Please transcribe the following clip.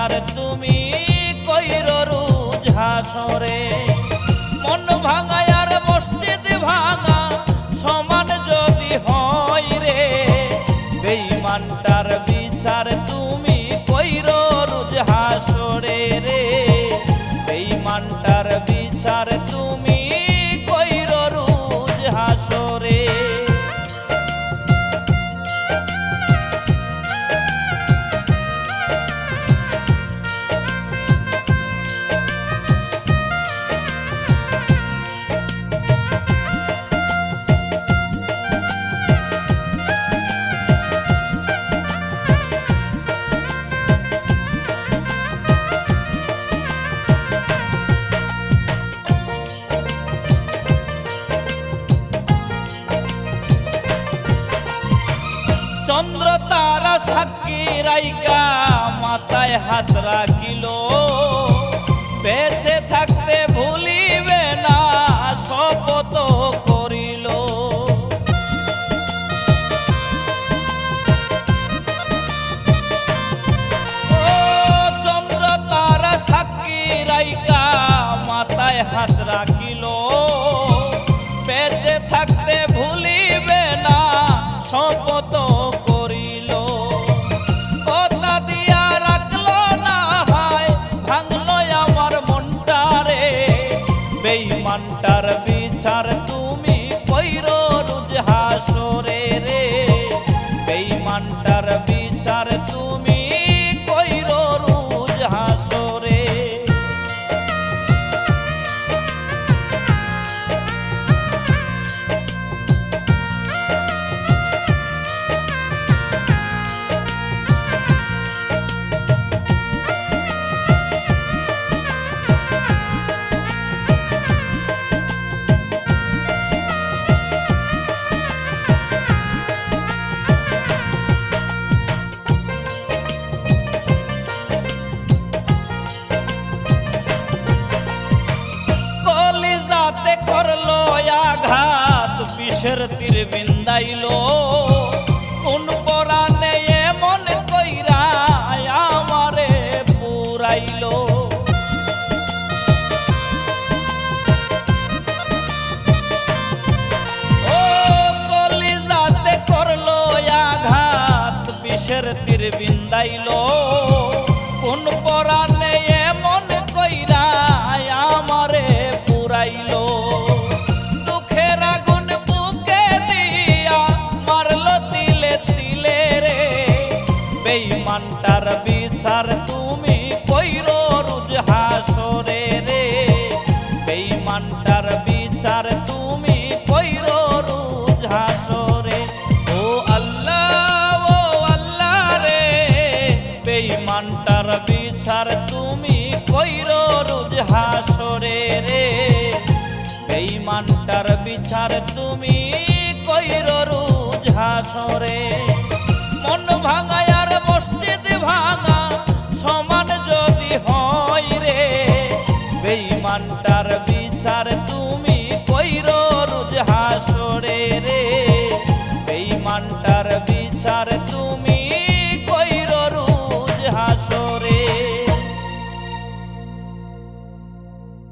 বিচার তুমি কইর রোজ হাসরে। মন ভাঙায় আর মসজিদ ভাঙা সমান যদি হয় রে, বেঈমানটার বিচার তুমি কইর রোজ হাসরে রে, বেঈমানটার বিচার তুমি কইর রোজ হাসরে। চন্দ্র তারা সাক্ষী রাইকা মাথায় হাত রাখিল, বেঁচে থাকতে ভুলিবে না শপথ করিল। ও চন্দ্র তারা সাক্ষী রাইকা মাথায় হাত রাখিল, বেঁচে থাকতে ভুলিবে না শপথ করিল। কথা দিয়া রাখলো না হয় ভাঙলো আমার মনটারে, বেঈমানটার বিচার তুমি কইর রোজ হাসরে রে, বেঈমানটার বিচার তুমি কইর রোজ হাসরে। করলো আঘাত বিষের তীর বিন্দাইল, কোন পরাণে এমন কইরা আমারে পুরাইল। ও কলিজাতে করলো আঘাত বিষের তীর বিন্দাইল, কোন পরাণে এমন কইরা আমারে পুরাইল। দুঃখের আগুন বুকে দিয়া মারলো তিলে তিলে রে, বেঈমানটার বিচার তুমি কইর রোজ হাসরে রে, বেঈমানটার বিচার তুমি কইর রোজ হাসরে। ও আল্লাহ রে, বেঈমানটার বিচার তুমি কইর রোজ হাসরে রে, বেঈমানটার বিচার তুমি কইর রোজ হাসরে। মন ভাঙায় আর মসজিদ ভাঙা সমান যদি হয় রে, বেঈমানটার বিচার তুমি কইর রোজ হাসরে রে, বেঈমানটার বিচার তুমি